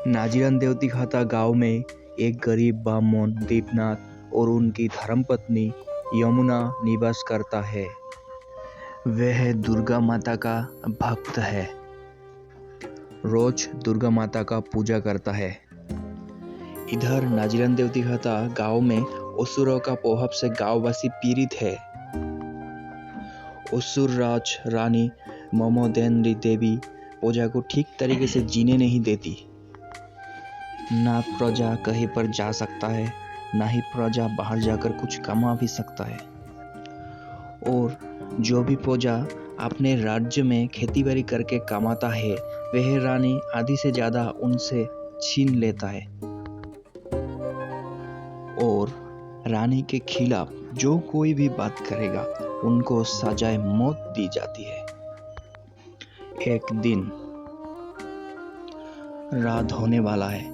नाजिरन देवती खाता गांव में एक गरीब ब्राह्मण दीपनाथ और उनकी धर्मपत्नी यमुना निवास करता है। वह दुर्गा माता का भक्त है, रोज दुर्गा माता का पूजा करता है। इधर नाजिरन देवती खाता गांव में असुरों का प्रभाव से गांववासी पीड़ित है। असुर राज रानी ममोदेंद्री देवी प्रजा को ठीक तरीके से जीने नहीं देती। ना प्रजा कहीं पर जा सकता है, ना ही प्रजा बाहर जाकर कुछ कमा भी सकता है। और जो भी प्रजा अपने राज्य में खेतीबाड़ी करके कमाता है, वह रानी आधी से ज्यादा उनसे छीन लेता है और रानी के खिलाफ जो कोई भी बात करेगा उनको सजाए मौत दी जाती है। एक दिन रात होने वाला है,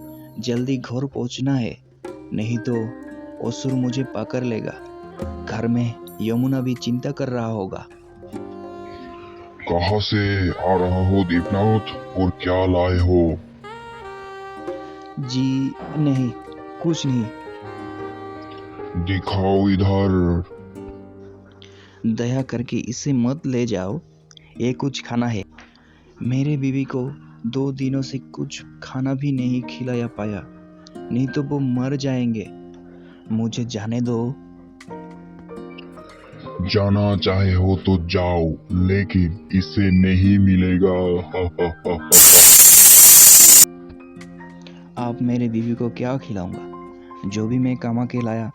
जल्दी घर पहुंचना है, नहीं तो असुर मुझे पकड़ लेगा। घर में यमुना भी चिंता कर रहा होगा। कहाँ से आ रहा हो दीपनाथ, और क्या लाए हो? जी नहीं, कुछ नहीं। दिखाओ इधर। दया करके इसे मत ले जाओ, ये कुछ खाना है। मेरे बीवी को 2 दिनों से कुछ खाना भी नहीं खिलाया पाया, नहीं तो वो मर जाएंगे। मुझे जाने दो। जाना चाहे हो तो जाओ, लेकिन इसे नहीं मिलेगा। आप मेरे बीवी को क्या खिलाऊंगा? जो भी मैं कमा के लाया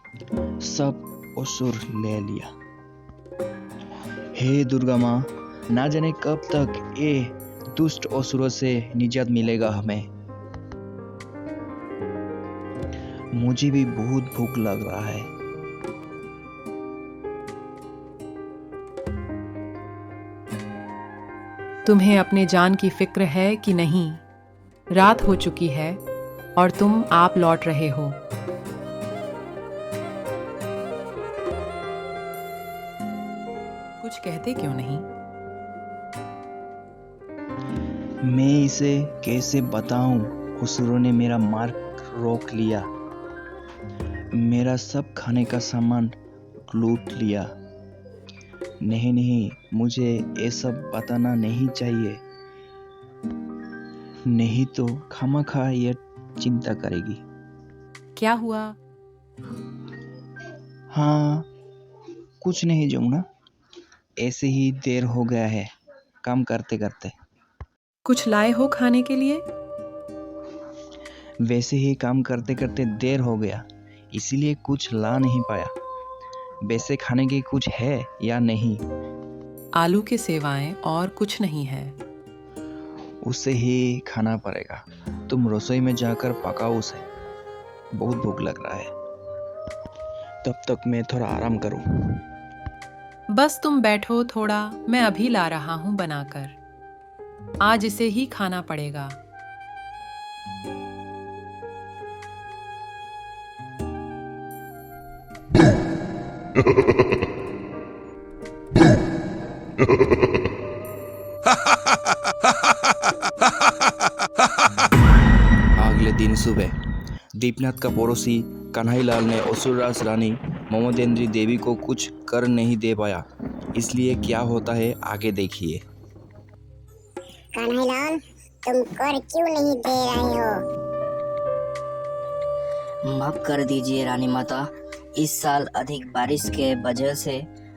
सब असुर ले लिया। हे दुर्गा माँ, ना जाने कब तक ये दुष्ट असुरों से निजात मिलेगा हमें। मुझे भी बहुत भूख लग रहा है। तुम्हें अपने जान की फिक्र है कि नहीं? रात हो चुकी है और तुम आप लौट रहे हो। कुछ कहते क्यों नहीं? मैं इसे कैसे बताऊं? असुरों ने मेरा मार्ग रोक लिया, मेरा सब खाने का सामान लूट लिया। नहीं नहीं, मुझे ये सब बताना नहीं चाहिए, नहीं तो खामखा ये चिंता करेगी। क्या हुआ? हाँ, कुछ नहीं जमुना, ऐसे ही देर हो गया है काम करते करते। कुछ लाए हो खाने के लिए? वैसे ही काम करते करते देर हो गया, इसीलिए कुछ ला नहीं पाया। वैसे खाने की कुछ है या नहीं? आलू के सेवाएं और कुछ नहीं है। उसे ही खाना पड़ेगा। तुम रसोई में जाकर पकाओ उसे, बहुत भूख लग रहा है। तब तक मैं थोड़ा आराम करूं। बस तुम बैठो थोड़ा, मैं अभी ला रहा हूं बनाकर। आज इसे ही खाना पड़ेगा। अगले दिन सुबह दीपनाथ का पड़ोसी कन्हैयालाल ने असुरराज रानी ममोदेंद्री देवी को कुछ कर नहीं दे पाया, इसलिए क्या होता है आगे देखिए। कन्हैयालाल, तुम कर क्यों नहीं दे रहे हो? माफ कर दीजिए रानी माता, इस साल अधिक बारिश के वजह से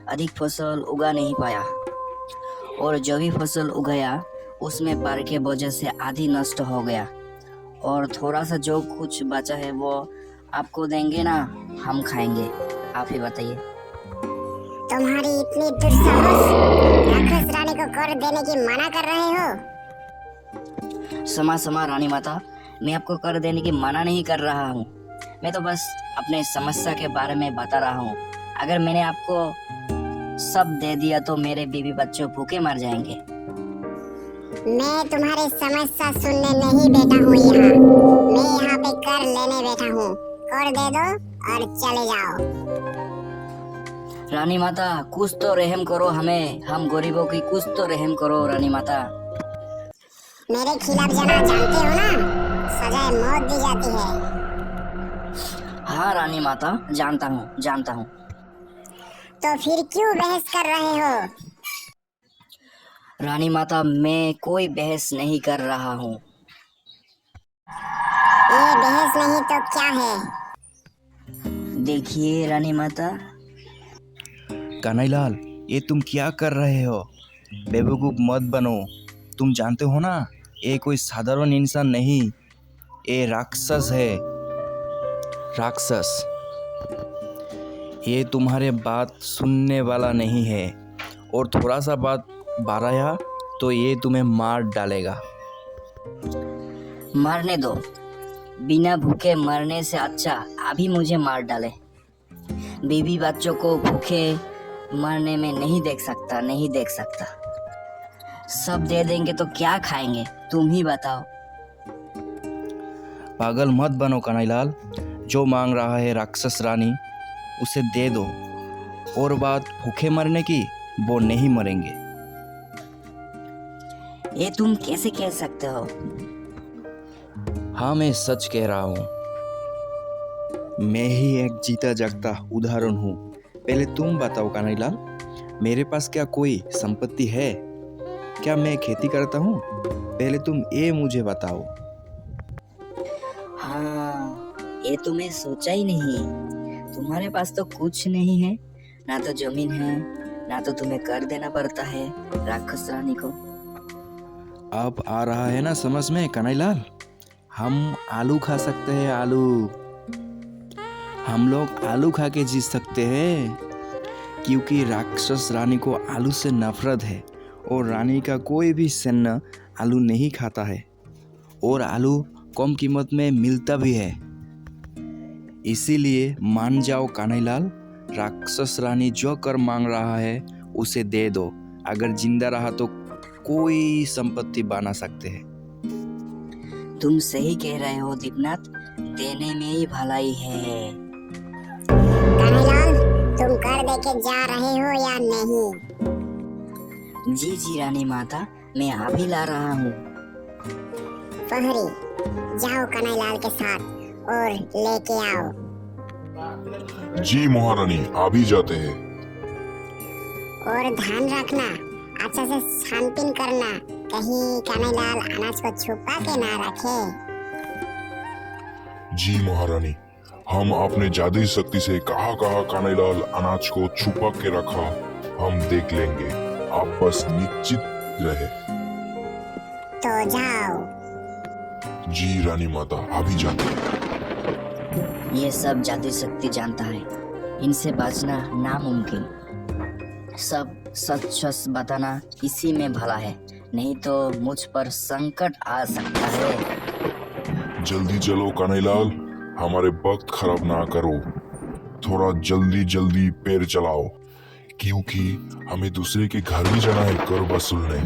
अधिक फसल उगा नहीं पाया, और जो भी फसल उगाया उसमें बाढ़ के वजह से आधी नष्ट हो गया, और थोड़ा सा जो कुछ बचा है वो आपको देंगे ना, हम खाएंगे। आप ही बताइए। तुम्हारी इतनी दुस्साहस, राक्षस रानी को कर देने की मना कर रहे हो? क्षमा रानी माता, मैं आपको कर देने की मना नहीं कर रहा हूँ, मैं तो बस अपने समस्या के बारे में बता रहा हूँ। अगर मैंने आपको सब दे दिया तो मेरे बीवी बच्चों भूखे मर जाएंगे। मैं तुम्हारी समस्या सुनने नहीं बैठा हूँ यहाँ, मैं यहाँ पे कर लेने बैठा हूँ। कर दे दो और चले जाओ। रानी माता कुछ तो रहम करो हमें, हम गरीबों की कुछ तो रहम करो रानी माता। मेरे खिलाफ जाना जानते हो ना, सजाए मौत दी जाती है। हाँ रानी माता, जानता हूँ। तो फिर क्यों बहस कर रहे हो? रानी माता मैं कोई बहस नहीं कर रहा हूँ। ये बहस नहीं तो क्या है? देखिए रानी माता। कन्हैयालाल, ये तुम क्या कर रहे हो? बेवकूफ मत बनो। तुम जानते हो ना, ये कोई साधारण इंसान नहीं, ये राक्षस है। राक्षस, ये तुम्हारे बात सुनने वाला नहीं है, और थोड़ा सा बात बढ़ाया तो ये तुम्हें मार डालेगा। मारने दो, बिना भूखे मरने से अच्छा अभी मुझे मार डाले। बीवी बच्चों को भूखे मरने में नहीं देख सकता। सब दे देंगे तो क्या खाएंगे, तुम ही बताओ। पागल मत बनो कन्हैयालाल, जो मांग रहा है राक्षस रानी उसे दे दो, और बात भूखे मरने की, वो नहीं मरेंगे। ये तुम कैसे कह सकते हो? हाँ, मैं सच कह रहा हूँ। मैं ही एक जीता जागता उदाहरण हूँ। पहले तुम बताओ कन्हैयालाल, मेरे पास क्या कोई संपत्ति है? क्या मैं खेती करता हूँ? पहले तुम ये मुझे बताओ। हाँ, ये तो मैं सोचा ही नहीं। तुम्हारे पास तो कुछ नहीं है, ना तो जमीन है, ना तो तुम्हें कर देना पड़ता है राक्षस रानी को। अब आ रहा है ना समझ में कन्हैयालाल? हम आलू खा सकते हैं, आलू। हम लोग आलू खा के जी सकते हैं, क्योंकि राक्षस रानी को आलू से नफरत है, और रानी का कोई भी सैन्य आलू नहीं खाता है, और आलू कम कीमत में मिलता भी है। इसीलिए मान जाओ कन्हैयालाल, राक्षस रानी जो कर मांग रहा है उसे दे दो। अगर जिंदा रहा तो कोई संपत्ति बना सकते हैं। तुम सही कह रहे हो दीपनाथ, देने में ही भलाई है। कन्हैयालाल, तुम कर दे के जा रहे हो या नहीं? जी रानी माता, मैं अभी ला रहा हूँ। फहरी, जाओ कन्हैयालाल के साथ और लेके आओ। जी महारानी, अभी जाते हैं। और ध्यान रखना, अच्छा से छानबीन करना, कहीं कन्हैयालाल अनाज को छुपा के ना रखे। जी महारानी, हम अपने जादुई शक्ति से कहाँ कन्हैयालाल अनाज को छुपा के रखा, हम देख लेंगे। आप बस निश्चित रहे। तो जाओ। जी रानी माता, अभी जाते हैं। ये सब जादुई शक्ति जानता है, इनसे बचना नामुमकिन। सब सच बताना इसी में भला है, नहीं तो मुझ पर संकट आ सकता है। जल्दी चलो कन्हैयालाल, हमारे वक्त खराब ना करो। थोड़ा जल्दी पैर चलाओ, क्योंकि हमें दूसरे के घर भी जाना है कर वसूलने।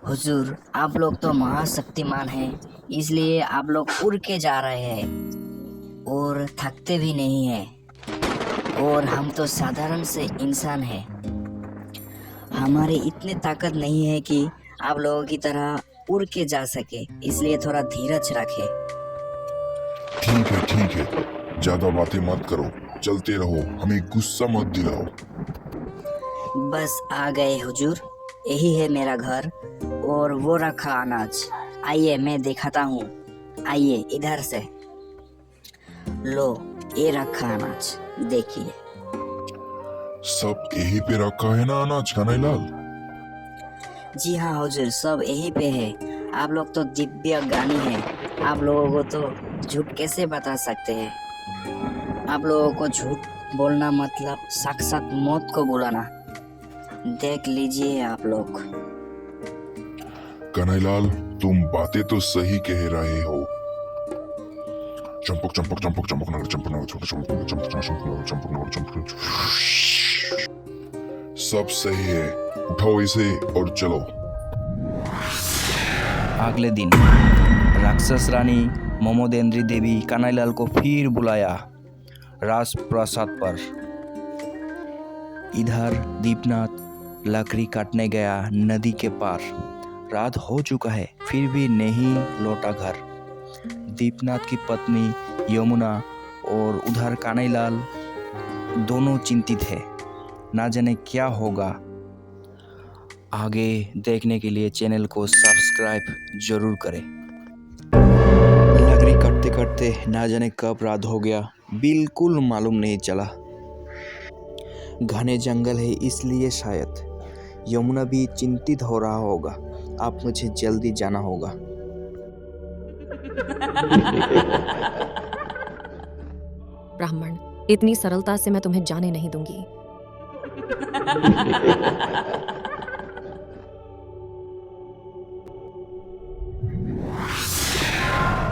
हुजूर, आप लोग तो महाशक्तिमान हैं, इसलिए आप लोग उड़ के जा रहे हैं और थकते भी नहीं हैं। और हम तो साधारण से इंसान हैं, हमारे इतने ताकत नहीं है कि आप लोगों की तरह उड़ के जा सके, इसलिए थोड़ा धीरज रखें। ठीक है, ज्यादा बातें मत करो, चलते रहो, हमें गुस्सा मत दिलाओ। बस आ गए हुजूर, यही है मेरा घर, और वो रखा अनाज। आइए मैं दिखाता हूँ, आइए इधर से। लो, ये रखा अनाज, देखिए। सब यहीं पे रखा है ना अनाज कन्हैयालाल? जी हाँ हुजूर, सब यहीं पे है। आप लोग तो दिव्य ज्ञानी हैं, आप लोगों को तो झूठ कैसे बता सकते हैं? आप लोगों को झूठ बोलना मतलब साक्षात मौत को बुलाना। देख लीजिए आप लोग। कन्हैयालाल, तुम बातें तो सही कह रहे हो। चंपक चंपक चंपक चंपक नगर चंपक नगर चंपक चंपक चंपक चंपक चंपक नगर चंपक। सब सही है, उठाओ इसे और चलो। अगले दिन राक्षस रानी मोमोदेंद्री देवी कानाईलाल को फिर बुलाया राजप्रासाद पर। इधर दीपनाथ लकड़ी काटने गया नदी के पार। रात हो चुका है फिर भी नहीं लौटा घर। दीपनाथ की पत्नी यमुना और उधर कानाईलाल दोनों चिंतित है, ना जाने क्या होगा। आगे देखने के लिए चैनल को सब्सक्राइब जरूर करें। लकड़ी काटते काटते ना जाने कब रात हो गया, बिल्कुल मालूम नहीं चला। घने जंगल है इसलिए शायद। यमुना भी चिंतित हो रहा होगा। अब मुझे जल्दी जाना होगा। ब्राह्मण, इतनी सरलता से मैं तुम्हें जाने नहीं दूंगी।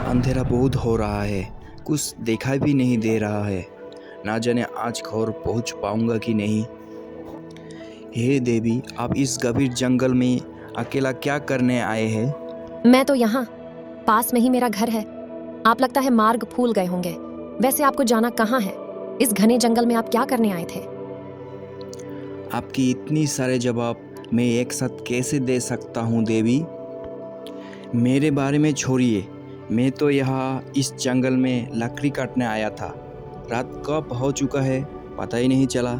अंधेरा बहुत हो रहा है, कुछ दिखाई भी नहीं दे रहा है। ना जाने आज घर पहुंच पाऊंगा कि नहीं। हे देवी, आप इस गंभीर जंगल में अकेला क्या करने आए हैं? मैं तो यहाँ पास में ही मेरा घर है। आप लगता है मार्ग भूल गए होंगे। वैसे आपको जाना कहाँ है? इस घने जंगल में आप क्या करने आए थे? आपकी इतनी सारे जवाब मैं एक साथ कैसे दे सकता हूँ देवी? मेरे बारे में छोड़िए, मैं तो यहाँ इस जंगल में लकड़ी काटने आया था। रात कब हो चुका है पता ही नहीं चला।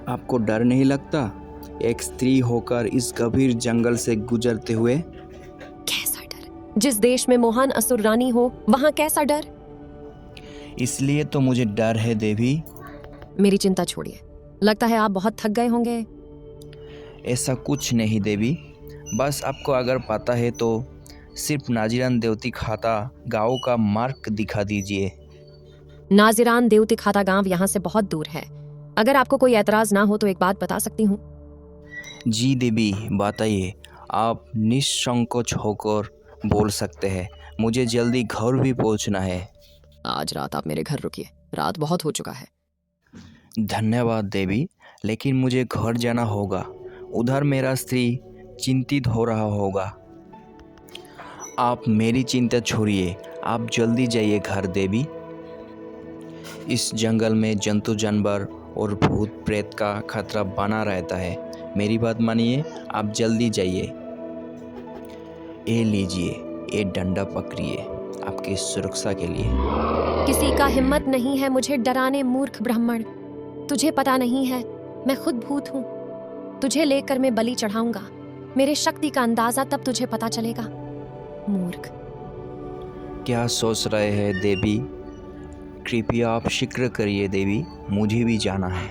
आपको डर नहीं लगता एक स्त्री होकर इस गंभीर जंगल से गुजरते हुए? कैसा डर? जिस देश में मोहन असुर रानी हो वहाँ कैसा डर? इसलिए तो मुझे डर है देवी। मेरी चिंता छोड़िए, लगता है आप बहुत थक गए होंगे। ऐसा कुछ नहीं देवी, बस आपको अगर पता है तो सिर्फ नाजिरान देवती खाता गाँव का मार्ग दिखा दीजिए। नाजिरान देवती खाता गांव यहाँ से बहुत दूर है। अगर आपको कोई एतराज ना हो तो एक बात बता सकती हूँ। जी देवी बताइए, आप निसंकोच होकर बोल सकते हैं। मुझे जल्दी घर भी पहुँचना है। आज रात आप मेरे घर रुकिए, रात बहुत हो चुका है। धन्यवाद देवी, लेकिन मुझे घर जाना होगा। उधर मेरा स्त्री चिंतित हो रहा होगा। आप मेरी चिंता छोड़िए, आप जल्दी जाइए घर देवी। इस जंगल में जंतु जानवर और भूत प्रेत का खतरा बना रहता है। मेरी बात मानिए, आप जल्दी जाइए। ये लीजिए, ये डंडा पकड़िए आपकी सुरक्षा के लिए। किसी का हिम्मत नहीं है मुझे डराने, मूर्ख ब्राह्मण। तुझे पता नहीं है मैं खुद भूत हूँ। तुझे लेकर मैं बलि चढ़ाऊंगा। मेरे शक्ति का अंदाजा तब तुझे पता चलेगा, मूर्ख। क्या सोच रहे हैं देवी? कृपया आप शीघ्र करिए देवी, मुझे भी जाना है।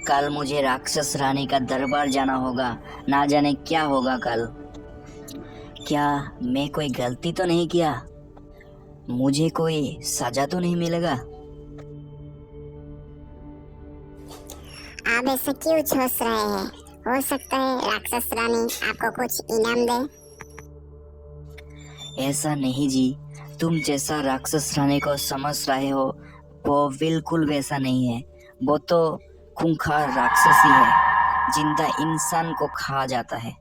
कल मुझे राक्षस रानी का दरबार जाना होगा। ना जाने क्या होगा कल। क्या मैं कोई गलती तो नहीं किया? मुझे कोई सजा तो नहीं मिलेगा? आप ऐसा क्यों सोच रहे हैं? हो सकता है राक्षस रानी आपको कुछ इनाम दे। ऐसा नहीं जी, तुम जैसा राक्षस रानी को समझ रहे हो वो बिल्कुल वैसा नहीं है। वो तो खूंखार राक्षसी है, जिंदा इंसान को खा जाता है।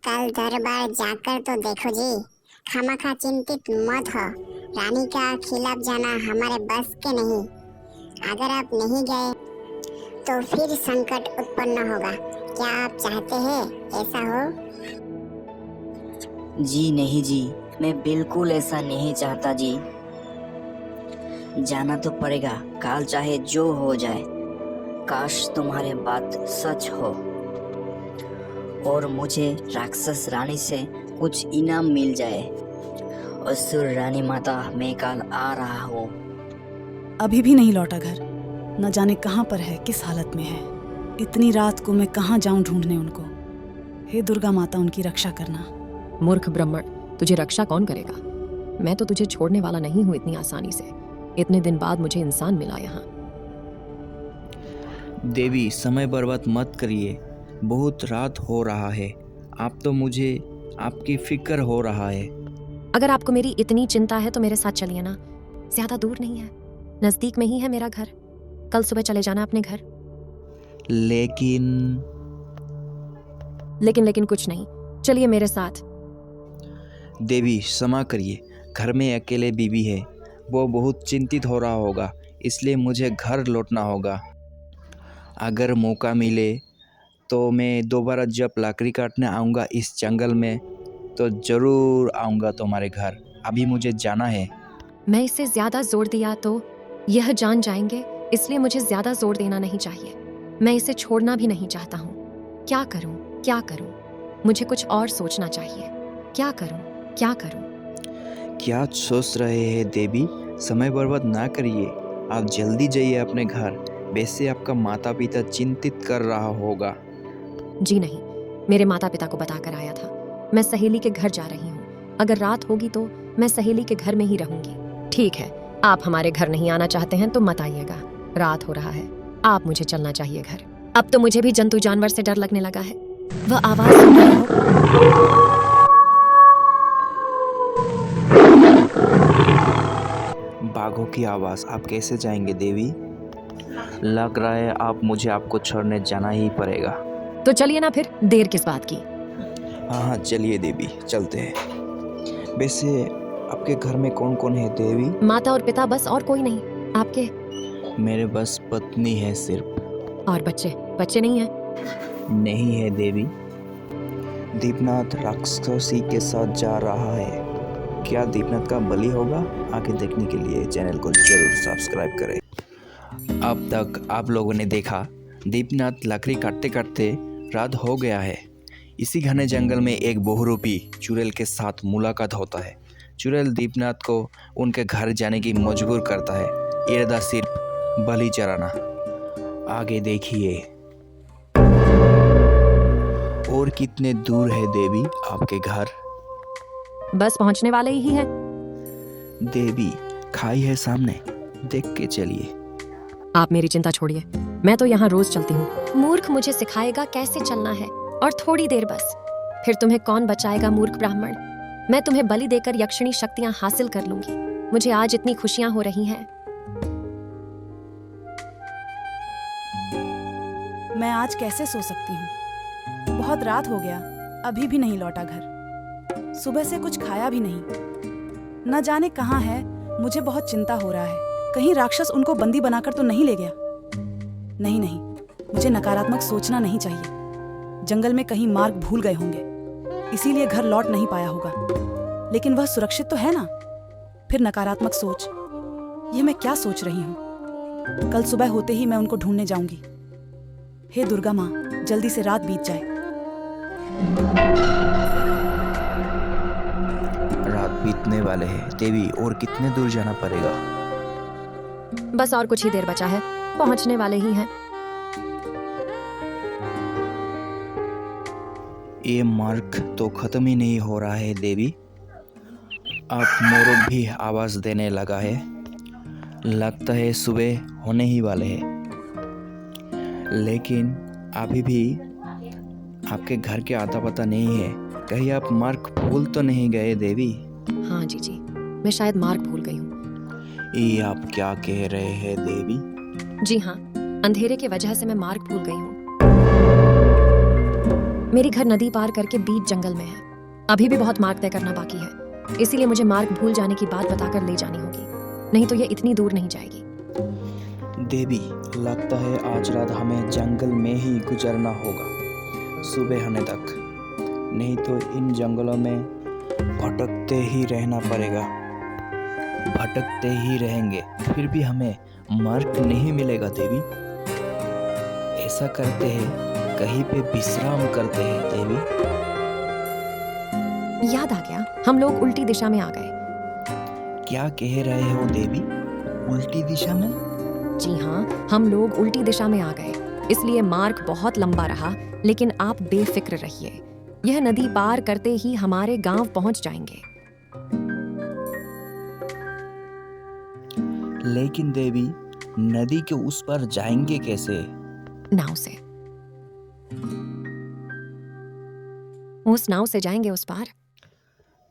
कल दरबार जाकर तो देखो जी। खामखा चिंतित मत हो। रानी का खिलाफ जाना हमारे बस के नहीं। अगर आप नहीं गए तो फिर संकट उत्पन्न होगा। क्या आप चाहते हैं ऐसा हो? जी नहीं जी, मैं बिल्कुल ऐसा नहीं चाहता जी। जाना तो पड़ेगा, काल चाहे जो हो जाए। काश तुम्हारे बात सच हो और मुझे राक्षस रानी से कुछ इनाम मिल जाए। असुर रानी माता, मैं कल आ रहा हूँ। अभी भी नहीं लौटा घर। न जाने कहाँ पर है, किस हालत में है। इतनी रात को मैं कहाँ जाऊं ढूंढने उनको। हे दुर्गा माता, उनकी रक्षा करना। मूर्ख ब्राह्मण, तुझे रक्षा कौन करेगा? मैं तो तुझे छोड़ने वाला नहीं हूँ इतनी आसानी से। इतने दिन बाद मुझे इंसान मिला यहाँ। देवी, समय बर्बाद मत करिए, बहुत रात हो रहा है। आप तो मुझे आपकी फिक्र हो रहा है। अगर आपको मेरी इतनी चिंता है तो मेरे साथ चलिए ना। ज्यादा दूर नहीं है, नजदीक में ही है मेरा घर। कल सुबह चले जाना अपने घर। लेकिन लेकिन कुछ नहीं, चलिए मेरे साथ। देवी क्षमा करिए, घर में अकेले बीवी है, वो बहुत चिंतित हो रहा होगा, इसलिए मुझे घर लौटना होगा। अगर मौका मिले तो मैं दोबारा जब लकड़ी काटने आऊँगा इस जंगल में तो ज़रूर आऊँगा तुम्हारे घर। अभी मुझे जाना है। मैं इसे ज्यादा जोर दिया तो यह जान जाएंगे, इसलिए मुझे ज्यादा जोर देना नहीं चाहिए। मैं इसे छोड़ना भी नहीं चाहता हूँ। क्या करूँ, क्या करूँ? मुझे कुछ और सोचना चाहिए। क्या करूँ, क्या करूँ? क्या सोच रहे हैं देवी? समय बर्बाद ना करिए, आप जल्दी जाइए अपने घर। वैसे आपका माता पिता चिंतित कर रहा होगा। जी नहीं, मेरे माता पिता को बताकर आया था। मैं सहेली के घर जा रही हूँ। अगर रात होगी तो मैं सहेली के घर में ही रहूंगी। ठीक है, आप हमारे घर नहीं आना चाहते हैं तो मत आइएगा। रात हो रहा है, आप मुझे चलना चाहिए घर। अब तो मुझे भी जंतु जानवर से डर लगने लगा है। वह आवाज सुन रहे हो? बाघों की आवाज़। आप कैसे जाएंगे देवी? लग रहा है मुझे आपको छोड़ने जाना ही पड़ेगा। तो चलिए ना फिर, देर किस बात की। हाँ चलिए देवी, चलते हैं। वैसे आपके घर में कौन कौन है देवी? माता और पिता, बस, और कोई नहीं। आपके? मेरे बस पत्नी है सिर्फ। और बच्चे? बच्चे नहीं है? नहीं है देवी। दीपनाथ राक्षसी के साथ जा रहा है। क्या दीपनाथ का बलि होगा? आगे देखने के लिए चैनल को जरूर सब्सक्राइब करें। अब तक आप लोगों ने देखा, दीपनाथ लकड़ी काटते काटते रात हो गया है। इसी घने जंगल में एक बहुरूपी चुड़ैल के साथ मुलाकात होता है। चुड़ैल दीपनाथ को उनके घर जाने की मजबूर करता है, इरादा सिर्फ बलि चढ़ाना। आगे देखिए। और कितने दूर है देवी आपके घर? बस पहुंचने वाले ही हैं। देवी, खाई है सामने, देख के चलिए। आप मेरी चिंता छोड़िए, मैं तो यहाँ रोज चलती हूँ। मूर्ख मुझे सिखाएगा कैसे चलना है, और थोड़ी देर बस। फिर तुम्हें कौन बचाएगा मूर्ख ब्राह्मण? मैं तुम्हें बलि देकर यक्षिणी शक्तियाँ हासिल कर लूंगी। मुझे आज इतनी खुशियाँ हो रही हैं। मैं आज कैसे सो सकती हूँ? बहुत रात हो गया, अभी भी नहीं लौटा घर। सुबह से कुछ खाया भी नहीं। न जाने कहाँ है, मुझे बहुत चिंता हो रहा है। कहीं राक्षस उनको बंदी बनाकर तो नहीं ले गया? नहीं नहीं, मुझे नकारात्मक सोचना नहीं चाहिए। जंगल में कहीं मार्ग भूल गए होंगे, इसीलिए घर लौट नहीं पाया होगा। लेकिन वह सुरक्षित तो है ना? फिर नकारात्मक सोच, यह मैं क्या सोच रही हूँ? कल सुबह होते ही मैं उनको ढूंढने जाऊंगी। हे दुर्गा माँ, जल्दी से रात बीत जाए। रात बीतने वाले हैं देवी, और कितने दूर जाना पड़ेगा? बस और कुछ ही देर बचा है, पहुंचने वाले ही हैं। ये मार्ग तो खत्म ही नहीं हो रहा है देवी। अब मोर भी आवाज देने लगा है। लगता है सुबह होने ही वाले हैं। लेकिन अभी भी आपके घर के आता पता नहीं है। कहीं आप मार्ग भूल तो नहीं गए देवी? हाँ जी, मैं शायद मार्ग भूल गई हूँ। ये आप क्या कह रहे हैं देवी? जी हाँ, अंधेरे की वजह से मैं मार्ग भूल गई हूँ। मेरी घर नदी पार करके बीच जंगल में है। अभी भी बहुत मार्ग तय करना बाकी है, इसीलिए मुझे मार्ग भूल जाने की बात बताकर ले जानी होगी, नहीं तो ये इतनी दूर नहीं जाएगी। देवी, लगता है आज रात हमें जंगल में ही गुजरना होगा, सुबह होने तक। नहीं तो इन जंगलों में भटकते ही रहना पड़ेगा। भटकते ही रहेंगे, फिर भी हमें मार्ग नहीं मिलेगा देवी। ऐसा करते हैं, कहीं पे विश्राम करते हैं देवी। याद आ गया, हम लोग उल्टी दिशा में आ गए। क्या कह रहे हो देवी? उल्टी दिशा में? जी हाँ, हम लोग उल्टी दिशा में आ गए। इसलिए मार्ग बहुत लंबा रहा, लेकिन आप बेफिक्र रहिए। यह नदी पार करते ही हमारे गांव पहुंच जाएंगे। लेकिन देवी, नदी के उस पार जाएंगे कैसे? नाव से। उस नाव से जाएंगे उस पार।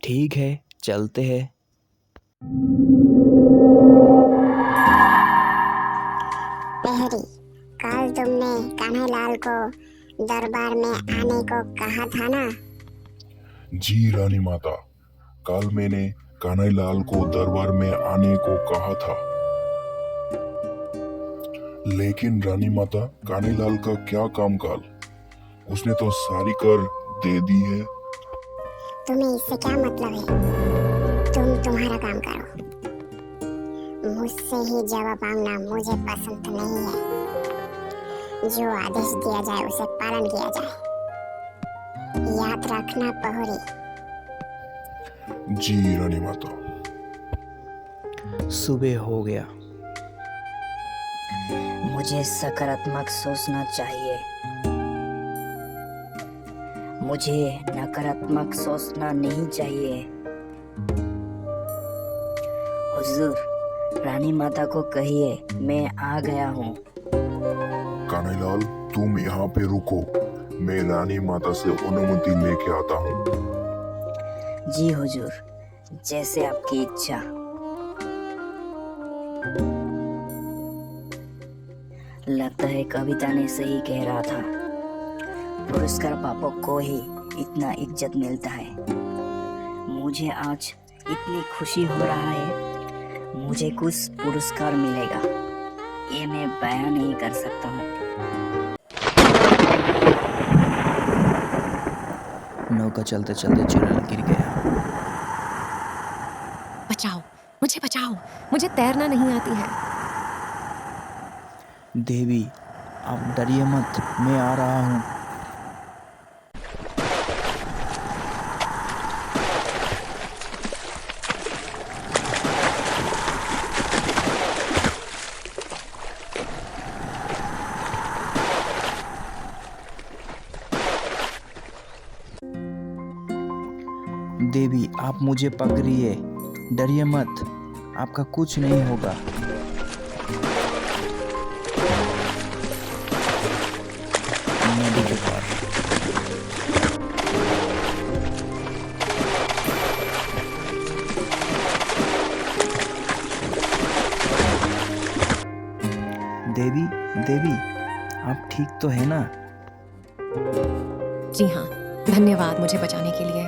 ठीक है, चलते हैं। पहरी, कल तुमने कान्हालाल को दरबार में आने को कहा था ना। जी रानी माता, कल मैंने कान्हालाल को दरबार में आने को कहा था। लेकिन रानी माता, कान्हालाल का क्या काम काल? उसने तो सारी कर दे दी है। तुम्हें इससे क्या मतलब है? तुम तुम्हारा काम करो। मुझसे ही जवाब मांगना मुझे पसंद नहीं है। जो आदेश दिया जाए उसे पालन किया जाए। याद रखना पहोरी। जी रानी माता। सुबह हो गया। मुझे सकारात्मक सोचना चाहिए। मुझे नकारात्मक सोचना नहीं चाहिए। हुजूर, रानी माता को कहिए मैं आ गया हूँ। कान्हालाल, तुम यहाँ पे रुको, मैं रानी माता से अनुमति लेके आता हूँ। जी हुजूर, जैसे आपकी इच्छा। लगता है कविता ने सही कह रहा था। पुरस्कार पापों को ही इतना इज्जत मिलता है। मुझे आज इतनी खुशी हो रहा है, मुझे कुछ पुरस्कार मिलेगा, ये मैं बयान नहीं कर सकता हूँ। नौका चलते चलते चुड़ैल गिर गया। बचाओ, मुझे बचाओ, मुझे तैरना नहीं आती है। देवी, आप डरिए मत, मैं आ रहा हूँ। देवी, आप मुझे पकड़िए, डरिए मत, आपका कुछ नहीं होगा। नदी के पार। देवी, देवी, आप ठीक तो है ना? जी हाँ, धन्यवाद मुझे बचाने के लिए।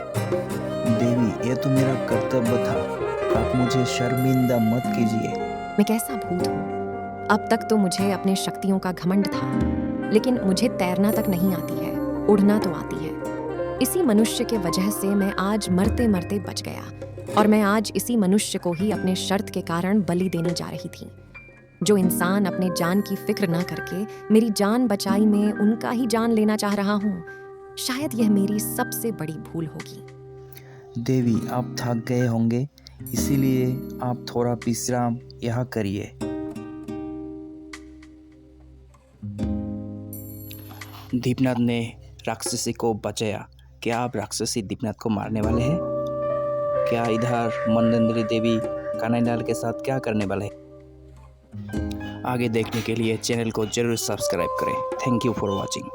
देवी, ये तो मेरा कर्तव्य था, आप मुझे शर्मिंदा मत कीजिए। मैं कैसा भूत हूँ। अब तक तो मुझे अपने शक्तियों का घमंड था, लेकिन मुझे तैरना तक नहीं आती है, उड़ना तो आती है। इसी मनुष्य के वजह से मैं आज मरते मरते बच गया, और मैं आज इसी मनुष्य को ही अपने शर्त के कारण बलि देने जा रही थी। जो इंसान अपने जान की फिक्र ना करके मेरी जान बचाई में उनका ही जान लेना चाह रहा हूँ, शायद यह मेरी सबसे बड़ी भूल होगी। देवी, आप थक गए होंगे, इसीलिए आप थोड़ा विश्राम यहाँ करिए। दीपनाथ ने राक्षसी को बचाया। क्या आप राक्षसी दीपनाथ को मारने वाले हैं? क्या इधर मंदोदरी देवी कान्हालाल के साथ क्या करने वाले हैं? आगे देखने के लिए चैनल को जरूर सब्सक्राइब करें। Thank you for watching.